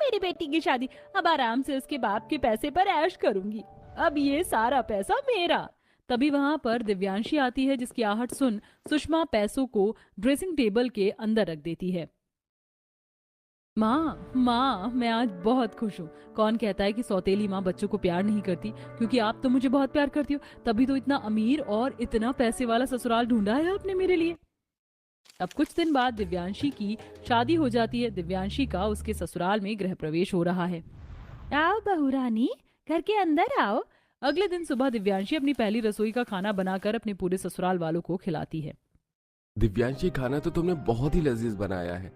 मेरी बेटी की शादी, अब आराम से उसके बाप के पैसे पर ऐश करूंगी। अब ये सारा पैसा मेरा। तभी वहां पर दिव्यांशी आती है, जिसकी आहट सुन सुषमा पैसों को ड्रेसिंग टेबल के अंदर रख देती है। माँ माँ, मैं आज बहुत खुश हूँ। कौन कहता है कि सौतेली माँ बच्चों को प्यार नहीं करती? क्योंकि आप तो मुझे बहुत प्यार करती हो, तभी तो इतना अमीर और इतना पैसे वाला ससुराल ढूंढा है आपने मेरे लिए। अब कुछ दिन बाद दिव्यांशी की शादी हो जाती है। दिव्यांशी का उसके ससुराल में गृह प्रवेश हो रहा है। आओ बहू रानी, घर के अंदर आओ। अगले दिन सुबह दिव्यांशी अपनी पहली रसोई का खाना बनाकर अपने पूरे ससुराल वालों को खिलाती है। दिव्यांशी, खाना तो तुमने बहुत ही लजीज बनाया है,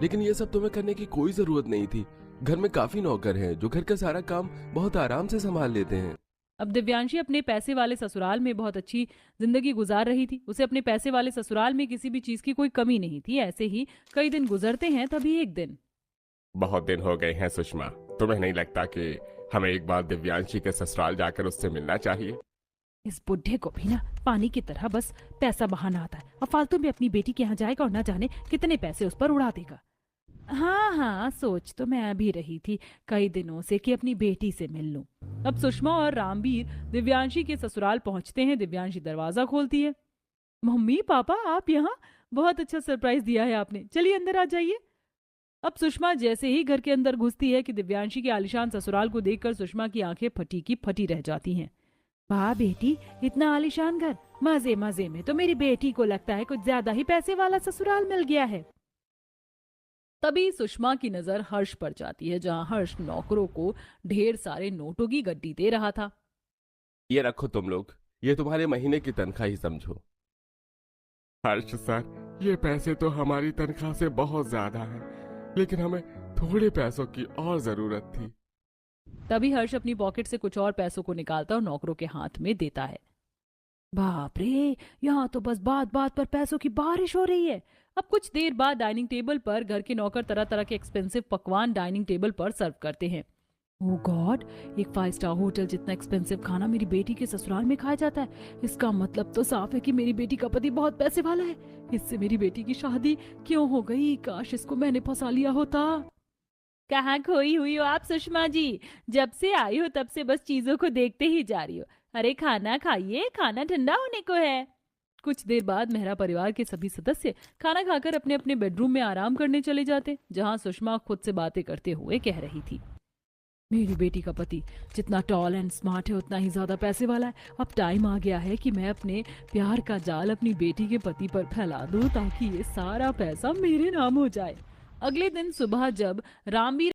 लेकिन ये सब तुम्हें करने की कोई जरूरत नहीं थी। घर में काफी नौकर हैं जो घर का सारा काम बहुत आराम से संभाल लेते हैं। अब दिव्यांशी अपने पैसे वाले ससुराल में बहुत अच्छी जिंदगी गुजार रही थी। उसे अपने पैसे वाले ससुराल में किसी भी चीज की कोई कमी नहीं थी। ऐसे ही कई दिन गुजरते हैं, तभी एक दिन। बहुत दिन हो गए हैं सुषमा, तुम्हें नहीं लगता कि हमें एक बार दिव्यांशी के ससुराल जाकर उससे मिलना चाहिए? इस बुढ़े को भी ना पानी की तरह बस पैसा बहाना आता है, और फालतू में अपनी बेटी के यहाँ जाएगा और ना जाने कितने पैसे उस पर उड़ा देगा। हाँ हाँ, सोच तो मैं अभी रही थी कई दिनों से कि अपनी बेटी से मिल लूं। अब सुषमा और रामवीर दिव्यांशी के ससुराल पहुंचते हैं। दिव्यांशी दरवाजा खोलती है। मम्मी पापा, आप यहाँ? बहुत अच्छा सरप्राइज दिया है आपने, चलिए अंदर आ जाइए। अब सुषमा जैसे ही घर के अंदर घुसती है कि दिव्यांशी के आलिशान ससुराल को देखकर सुषमा की आंखें फटी की फटी रह जाती हैं। वाह बेटी, इतना आलिशान घर! मजे मजे में तो मेरी बेटी को लगता है कुछ ज्यादा ही पैसे वाला ससुराल मिल गया है। तभी सुषमा की नजर हर्ष पर जाती है, जहां हर्ष नौकरों को ढेर सारे नोटों की गड्डी दे रहा था। ये रखो तुम लोग, ये तुम्हारे महीने की तनख्वाह ही समझो। हर्ष सर, ये पैसे तो हमारी तनख्वाह से बहुत ज्यादा है, लेकिन हमें थोड़े पैसों की और जरूरत थी। तभी हर्ष अपनी पॉकेट से कुछ और पैसों को निकालता और नौकरों के हाथ में देता है। बाप रे, यहाँ तो बस बात बात पर पैसों की बारिश हो रही है। अब कुछ देर बाद डाइनिंग टेबल पर घर के नौकर तरह तरह के एक्सपेंसिव पकवान डाइनिंग टेबल पर सर्व करते हैं। ओह गॉड, एक 5 स्टार होटल जितना एक्सपेंसिव खाना मेरी बेटी के ससुराल में खाया जाता है। इसका मतलब तो साफ है कि मेरी बेटी का पति बहुत पैसे वाला है। इससे मेरी बेटी की शादी क्यों हो गई? काश इसको मैंने फंसा लिया होता। कहाँ खोई हुई हो आप सुषमा जी? जब से आई हो तब से बस चीजों को देखते ही जा रही हो। अरे खाना खाइए, खाना ठंडा होने को है। कुछ देर बाद मेहरा परिवार के सभी सदस्य खाना खाकर अपने अपने बेडरूम में आराम करने चले जाते, जहां सुषमा खुद से बातें करते हुए कह रही थी। मेरी बेटी का पति जितना टॉल एंड स्मार्ट है उतना ही ज्यादा पैसे वाला है। अब टाइम आ गया है कि मैं अपने प्यार का जाल अपनी बेटी के पति पर फैला दूं, ताकि ये सारा पैसा मेरे नाम हो जाए। अगले दिन सुबह जब रामवीर